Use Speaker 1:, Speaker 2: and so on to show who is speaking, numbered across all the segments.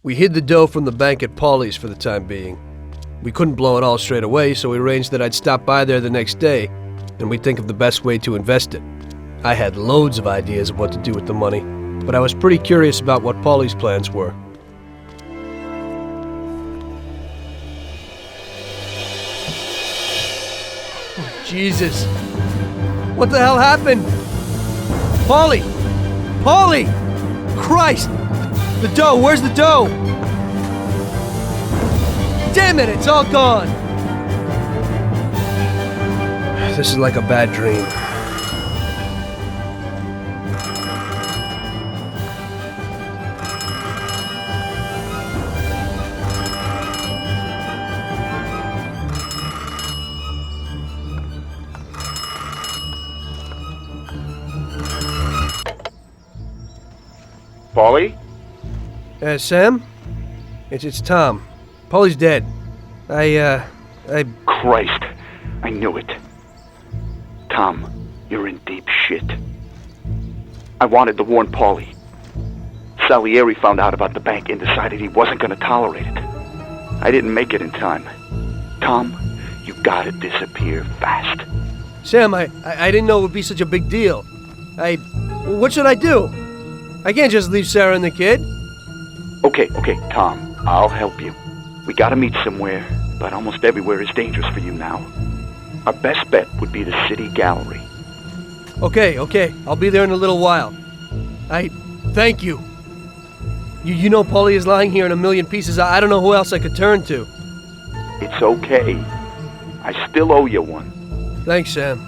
Speaker 1: We hid the dough from the bank at Paulie's for the time being. We couldn't blow it all straight away, so we arranged that I'd stop by there the next day, and we'd think of the best way to invest it. I had loads of ideas of what to do with the money, but I was pretty curious about what Paulie's plans were. Oh, Jesus! What the hell happened? Paulie! Paulie! Christ! The dough! Where's the dough? Damn it! It's all gone! This is like a bad dream.
Speaker 2: Paulie?
Speaker 1: Sam? It's Tom. Paulie's dead.
Speaker 2: Christ, I knew it. Tom, you're in deep shit. I wanted to warn Paulie. Salieri found out about the bank and decided he wasn't going to tolerate it. I didn't make it in time. Tom, you gotta disappear fast.
Speaker 1: Sam, I didn't know it would be such a big deal. What should I do? I can't just leave Sarah and the kid.
Speaker 2: Okay, Tom, I'll help you. We gotta meet somewhere, but almost everywhere is dangerous for you now. Our best bet would be the city gallery.
Speaker 1: Okay, I'll be there in a little while. Thank you. You know Paulie is lying here in a million pieces. I don't know who else I could turn to.
Speaker 2: It's okay. I still owe you one.
Speaker 1: Thanks, Sam.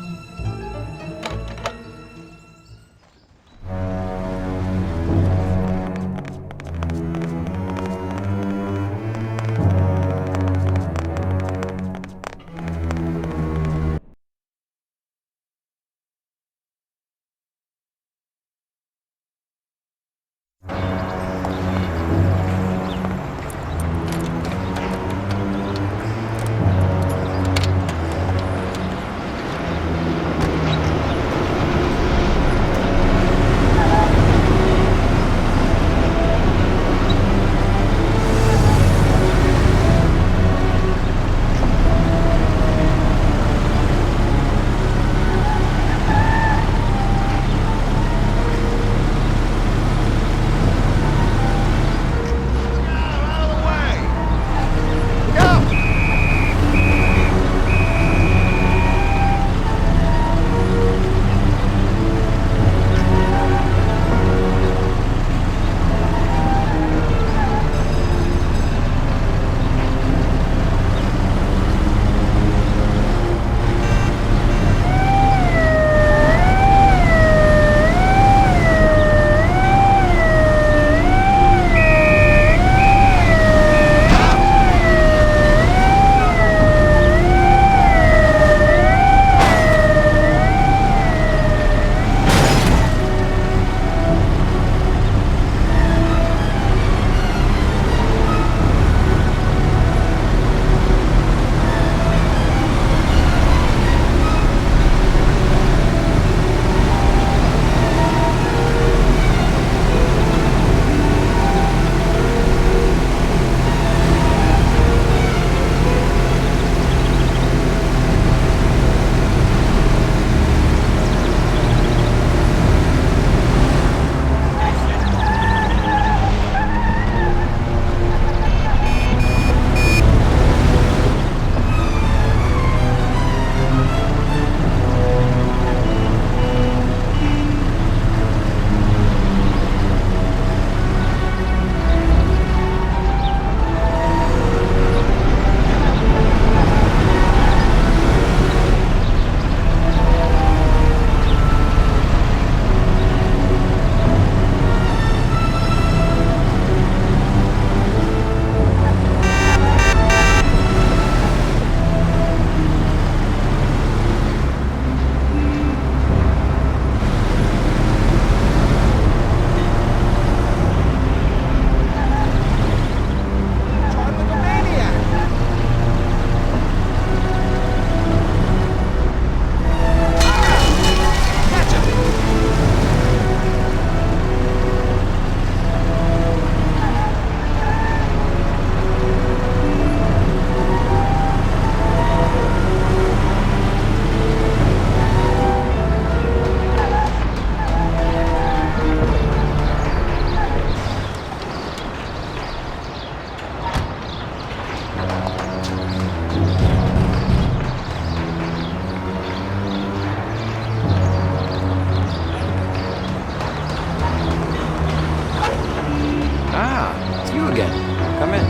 Speaker 3: again. Come in.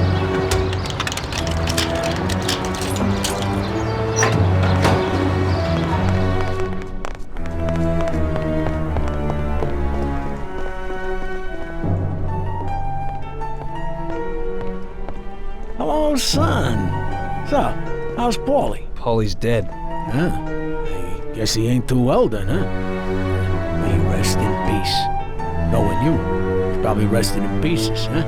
Speaker 4: Hello, son. So, how's Paulie?
Speaker 1: Paulie's dead.
Speaker 4: Huh? I guess he ain't too well then, huh? May he rest in peace. Knowing you, he's probably resting in pieces, huh?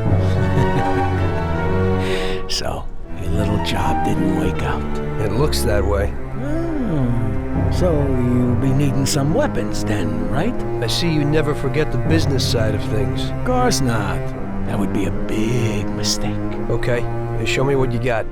Speaker 4: So, your little job didn't work out.
Speaker 1: It looks that way.
Speaker 4: Oh, so you'll be needing some weapons then, right?
Speaker 1: I see you never forget the business side of things.
Speaker 4: Of course not. That would be a big mistake.
Speaker 1: Okay, show me what you got.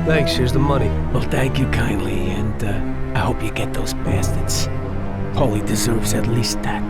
Speaker 1: Thanks, here's the money.
Speaker 4: Well, thank you kindly, and I hope you get those bastards. Paulie deserves at least that.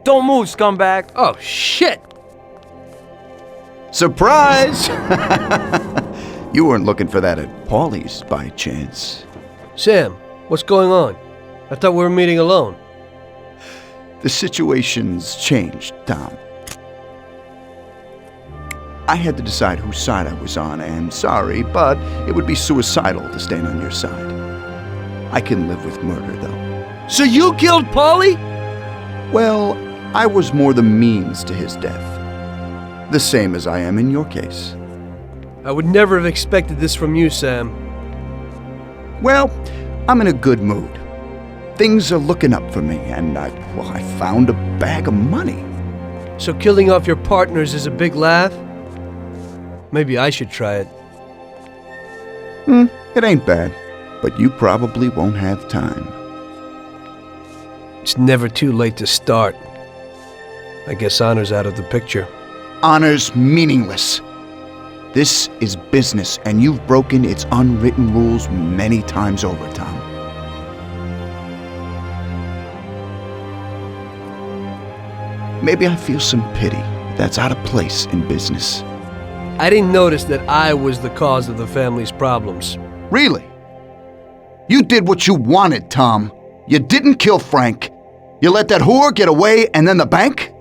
Speaker 3: Don't move, scumbag!
Speaker 1: Oh, shit!
Speaker 5: Surprise! You weren't looking for that at Paulie's by chance.
Speaker 1: Sam, what's going on? I thought we were meeting alone.
Speaker 5: The situation's changed, Tom. I had to decide whose side I was on, and sorry, but it would be suicidal to stand on your side. I can live with murder, though.
Speaker 1: So you killed Paulie?
Speaker 5: Well, I was more the means to his death. The same as I am in your case.
Speaker 1: I would never have expected this from you, Sam.
Speaker 5: Well, I'm in a good mood. Things are looking up for me, and I found a bag of money.
Speaker 1: So killing off your partners is a big laugh? Maybe I should try it.
Speaker 5: It ain't bad, but you probably won't have time.
Speaker 1: It's never too late to start. I guess honor's out of the picture.
Speaker 5: Honor's meaningless. This is business, and you've broken its unwritten rules many times over, Tom. Maybe I feel some pity. That's out of place in business.
Speaker 1: I didn't notice that I was the cause of the family's problems.
Speaker 5: Really? You did what you wanted, Tom. You didn't kill Frank. You let that whore get away, and then the bank?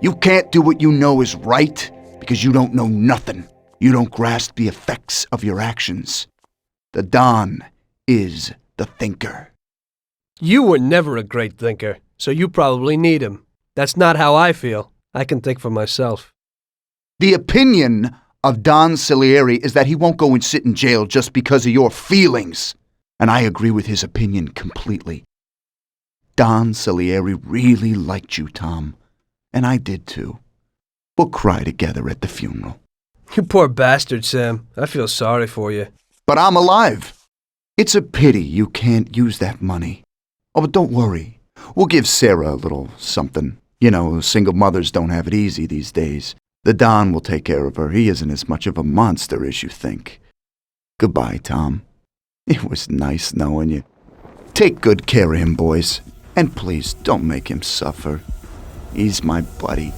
Speaker 5: You can't do what you know is right because you don't know nothing. You don't grasp the effects of your actions. The Don is the thinker.
Speaker 1: You were never a great thinker, so you probably need him. That's not how I feel. I can think for myself.
Speaker 5: The opinion of Don Salieri is that he won't go and sit in jail just because of your feelings. And I agree with his opinion completely. Don Salieri really liked you, Tom. And I did too. We'll cry together at the funeral.
Speaker 1: You poor bastard, Sam. I feel sorry for you.
Speaker 5: But I'm alive. It's a pity you can't use that money. Oh, but don't worry. We'll give Sarah a little something. You know, single mothers don't have it easy these days. The Don will take care of her. He isn't as much of a monster as you think. Goodbye, Tom. It was nice knowing you. Take good care of him, boys. And please, don't make him suffer. He's my buddy.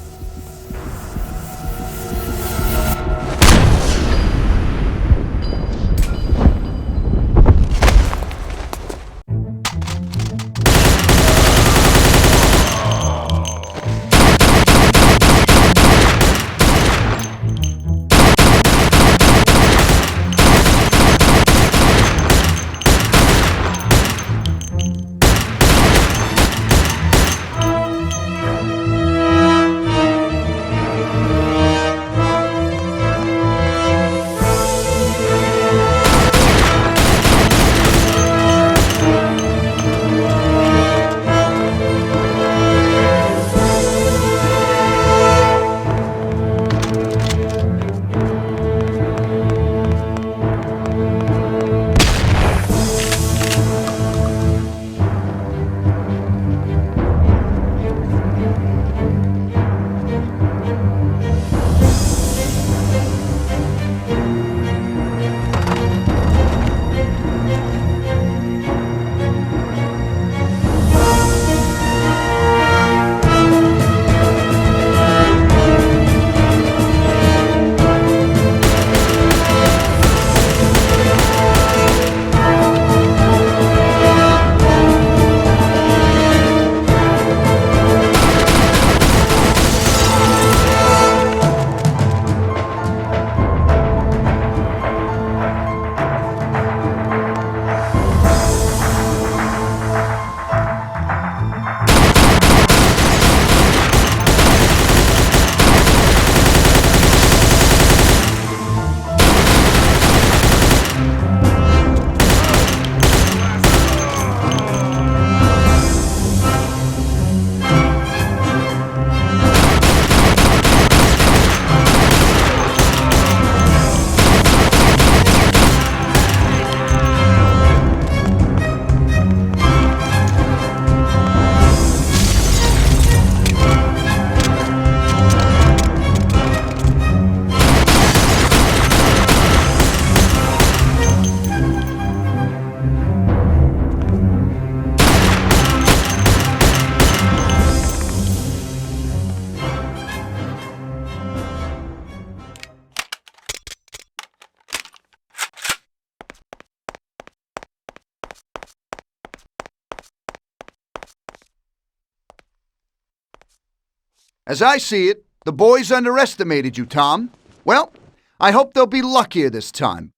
Speaker 5: As I see it, the boys underestimated you, Tom. Well, I hope they'll be luckier this time.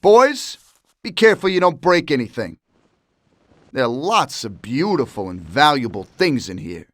Speaker 5: Boys, be careful you don't break anything. There are lots of beautiful and valuable things in here.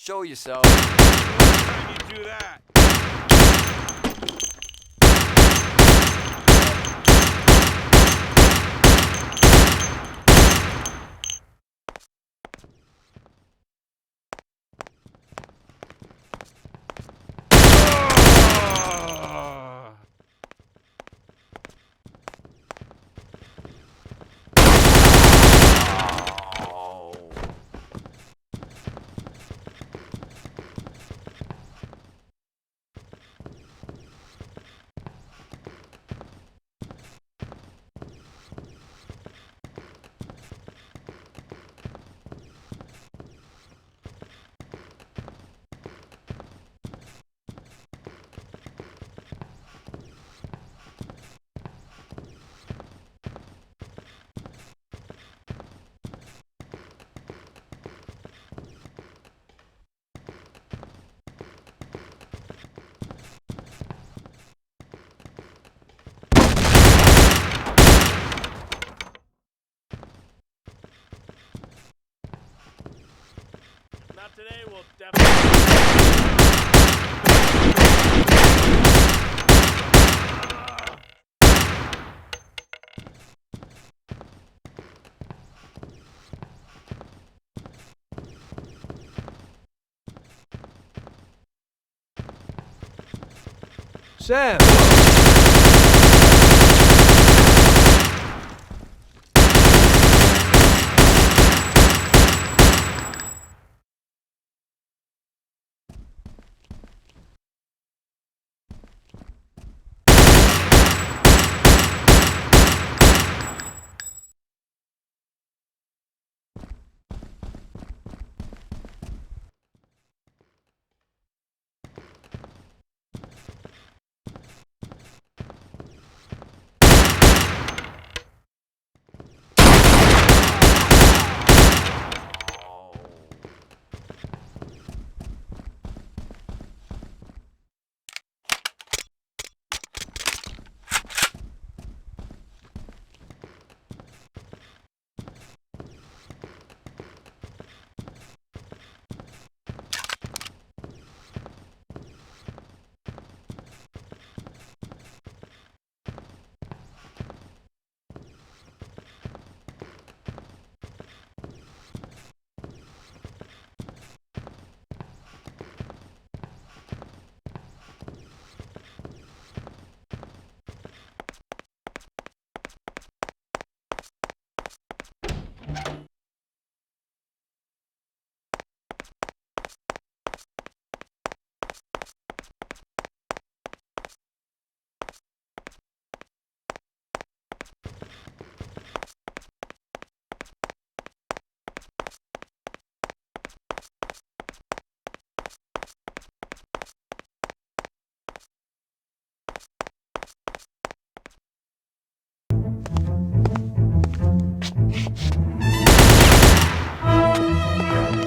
Speaker 3: Show yourself.
Speaker 6: You do that. today will definitely...
Speaker 1: Sam!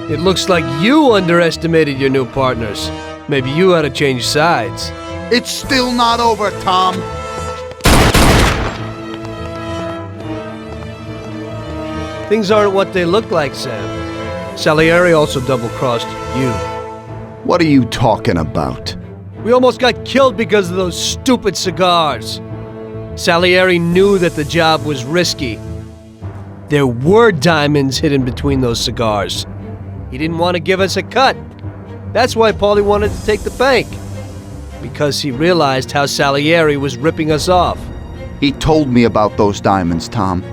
Speaker 1: It looks like you underestimated your new partners. Maybe you ought to change sides.
Speaker 5: It's still not over, Tom.
Speaker 1: Things aren't what they look like, Sam. Salieri also double-crossed you.
Speaker 5: What are you talking about?
Speaker 1: We almost got killed because of those stupid cigars. Salieri knew that the job was risky. There were diamonds hidden between those cigars. He didn't want to give us a cut. That's why Paulie wanted to take the bank. Because he realized how Salieri was ripping us off.
Speaker 5: He told me about those diamonds, Tom.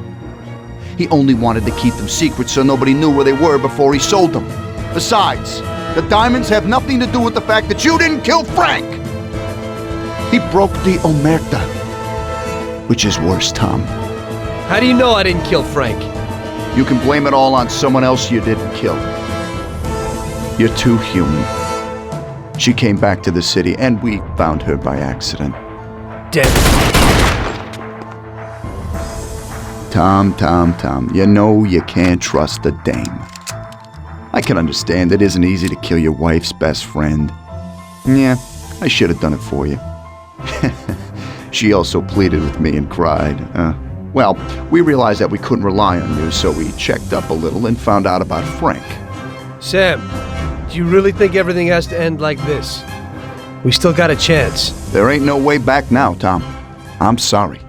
Speaker 5: He only wanted to keep them secret so nobody knew where they were before he sold them. Besides, the diamonds have nothing to do with the fact that you didn't kill Frank! He broke the omerta. Which is worse, Tom.
Speaker 1: How do you know I didn't kill Frank?
Speaker 5: You can blame it all on someone else you didn't kill. You're too human. She came back to the city, and we found her by accident.
Speaker 1: Damn it.
Speaker 5: Tom, you know you can't trust a dame. I can understand it isn't easy to kill your wife's best friend. Yeah, I should have done it for you. She also pleaded with me and cried. Well, we realized that we couldn't rely on you, so we checked up a little and found out about Frank.
Speaker 1: Sam, do you really think everything has to end like this? We still got a chance.
Speaker 5: There ain't no way back now, Tom. I'm sorry.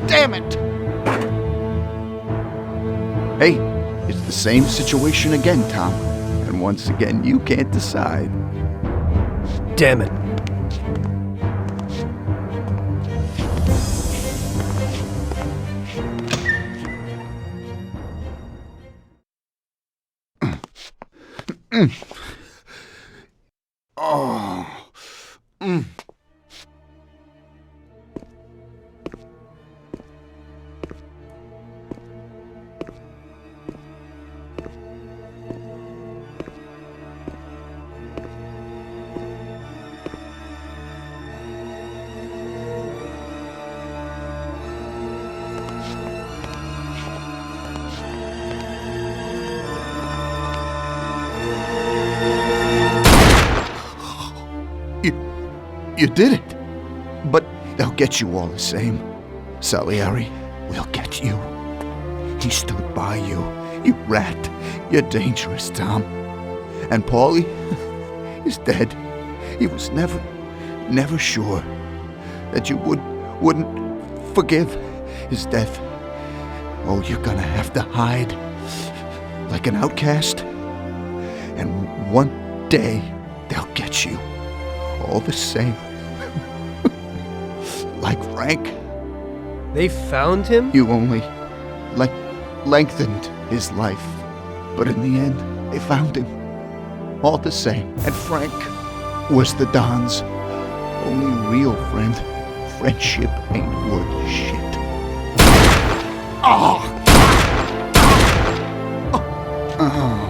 Speaker 5: Damn it! Hey, it's the same situation again, Tom. And once again, you can't decide.
Speaker 1: Damn it.
Speaker 5: Oh. You did it. But they'll get you all the same. Salieri will get you. He stood by you. You rat. You're dangerous, Tom. And Paulie is dead. He was never sure that you wouldn't forgive his death. Oh, you're gonna have to hide like an outcast. And one day they'll get you. All the same. Like Frank.
Speaker 1: They found him?
Speaker 5: You only lengthened his life. But in the end, they found him. All the same. And Frank was the Don's only real friend. Friendship ain't worth shit. Oh! Oh.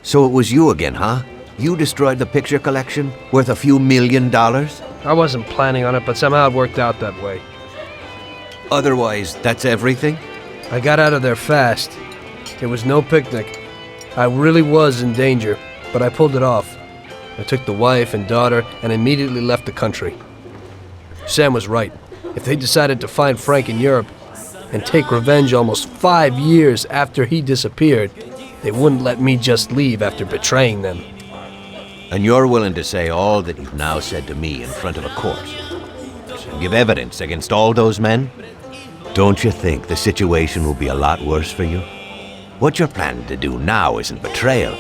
Speaker 7: So it was you again, huh? You destroyed the picture collection, worth a few $1 million?
Speaker 1: I wasn't planning on it, but somehow it worked out that way.
Speaker 7: Otherwise, that's everything?
Speaker 1: I got out of there fast. It was no picnic. I really was in danger, but I pulled it off. I took the wife and daughter and immediately left the country. Sam was right. If they decided to find Frank in Europe and take revenge almost 5 years after he disappeared, they wouldn't let me just leave after betraying them.
Speaker 7: And you're willing to say all that you've now said to me in front of a court? And give evidence against all those men? Don't you think the situation will be a lot worse for you? What you're planning to do now isn't betrayal.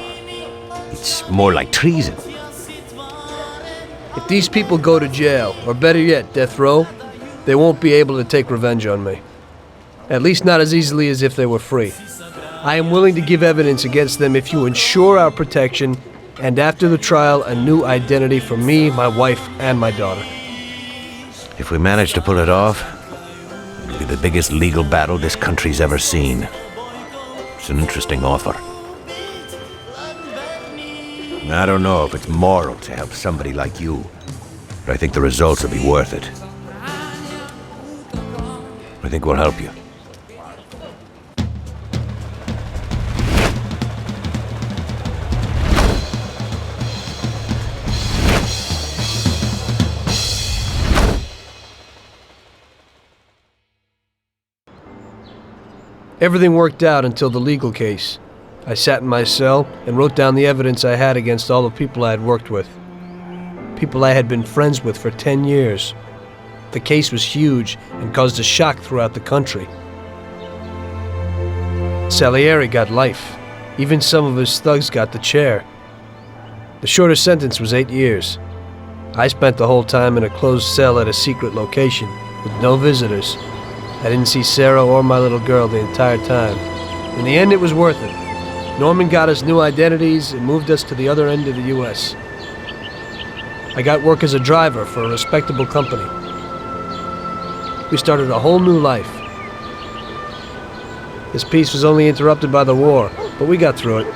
Speaker 7: It's more like treason.
Speaker 1: If these people go to jail, or better yet, death row, they won't be able to take revenge on me. At least not as easily as if they were free. I am willing to give evidence against them if you ensure our protection, and after the trial, a new identity for me, my wife, and my daughter.
Speaker 7: If we manage to pull it off, it'll be the biggest legal battle this country's ever seen. It's an interesting offer. I don't know if it's moral to help somebody like you, but I think the results will be worth it. I think we'll help you.
Speaker 1: Everything worked out until the legal case. I sat in my cell and wrote down the evidence I had against all the people I had worked with. People I had been friends with for 10 years. The case was huge and caused a shock throughout the country. Salieri got life. Even some of his thugs got the chair. The shortest sentence was 8 years. I spent the whole time in a closed cell at a secret location, with no visitors. I didn't see Sarah or my little girl the entire time. In the end, it was worth it. Norman got us new identities and moved us to the other end of the U.S. I got work as a driver for a respectable company. We started a whole new life. This peace was only interrupted by the war, but we got through it.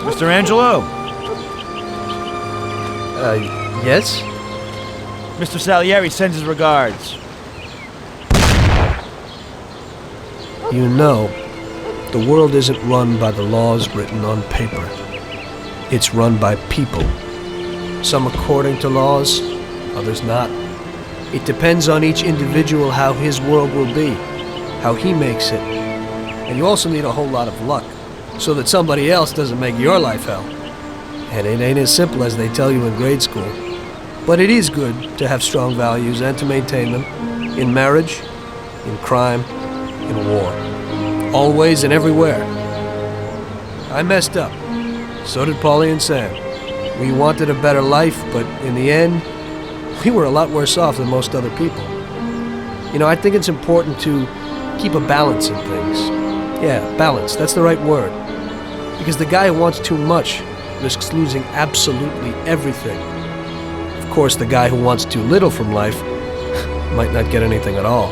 Speaker 8: Mr. Angelo,
Speaker 1: Yes?
Speaker 8: Mr. Salieri sends his regards.
Speaker 1: You know, the world isn't run by the laws written on paper. It's run by people. Some according to laws, others not. It depends on each individual how his world will be, how he makes it. And you also need a whole lot of luck, so that somebody else doesn't make your life hell. And it ain't as simple as they tell you in grade school. But it is good to have strong values and to maintain them, in marriage, in crime, in war. Always and everywhere. I messed up. So did Paulie and Sam. We wanted a better life, but in the end, we were a lot worse off than most other people. You know, I think it's important to keep a balance in things. Yeah, balance, that's the right word. Because the guy who wants too much risks losing absolutely everything. Of course, the guy who wants too little from life might not get anything at all.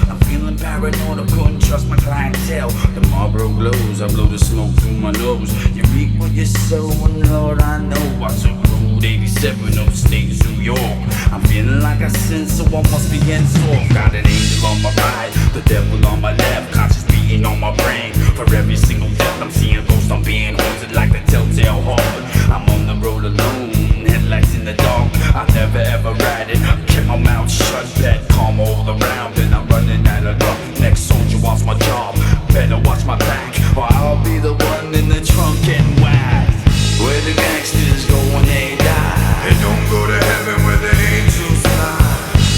Speaker 9: I'm feeling paranoid, I couldn't trust my clientele. The Marlboro glows, I blow the smoke through my nose. You reap what you sow, and Lord, I know I took Road 87 upstate New York. I'm feeling like I sin, so I must be in soft. Got an angel on my right, the devil on my left. Conscious beating on my brain. For every single death, I'm seeing ghosts, I'm being haunted like the telltale heart. I'm on the road alone, headlights in the dark. I never ever ride it, kept my mouth shut, bet calm all around. Then I'm running out of luck, next soldier wants my job. Better watch my back, or I'll be the one in the trunk getting whacked. Where the gangsters go when they die,
Speaker 10: they don't go to heaven where the angels fly.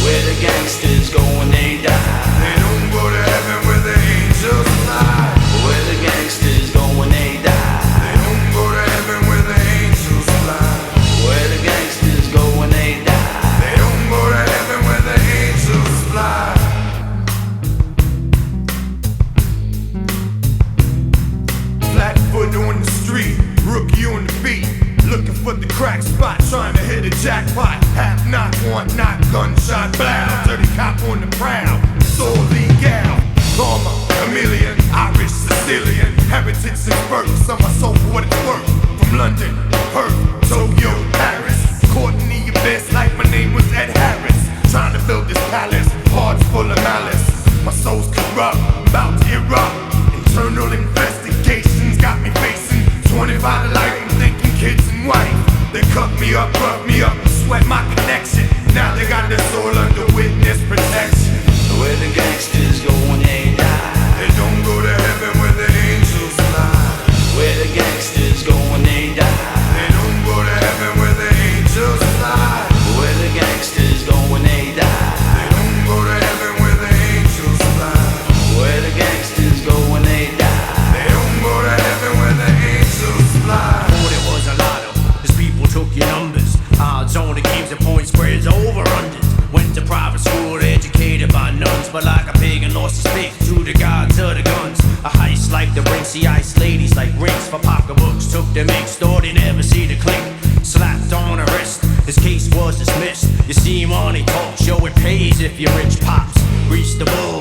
Speaker 9: Where the gangsters go when they die,
Speaker 10: they don't go to heaven where the angels fly.
Speaker 9: Where the gangsters go when they die,
Speaker 10: they don't go to heaven where the angels fly.
Speaker 9: Where the gangsters go when they die,
Speaker 10: they don't go to heaven where the angels fly. Flatfoot on the street, rookie on the beat, looking for the crack spot, trying to hit a jackpot. Half knock, one knock, gunshot, blow. Dirty cop on the prowl, it's all legal. Karma, chameleon, Irish, Sicilian, heritage and birth. Some my soul for what it's worth. From London, Perth, Tokyo, Paris. Courtney Abyss like my name was Ed Harris. Trying to build this palace, hearts full of malice. My soul's corrupt, about to erupt. Internal investigations got me facing 25 to life, I'm thinking kids and wife. They cut me up, rough me up, sweat my connection. Now they got this all under witness protection.
Speaker 9: Where the gangsters go when they die,
Speaker 10: they don't go to heaven where the angels fly.
Speaker 9: Where the gangsters go when they die,
Speaker 10: they don't go to heaven where the angels fly.
Speaker 9: Where the gangsters go when they die,
Speaker 10: they don't go to heaven where the angels fly.
Speaker 9: Where the gangsters go when they die,
Speaker 10: they don't go to heaven where the angels fly.
Speaker 11: Thought it was a lotto, as people took your numbers. Odds on the games and point spreads over unders. Went to private school, educated by nuns, but like a pagan lost his faith to the gods of the guns. A heist like the rinksy ice ladies like rings for pocketbooks. Took the mix, thought they never see the click. Slapped on the wrist, his case was dismissed. You see money talk, show it pays if you're rich pops. Reached the bull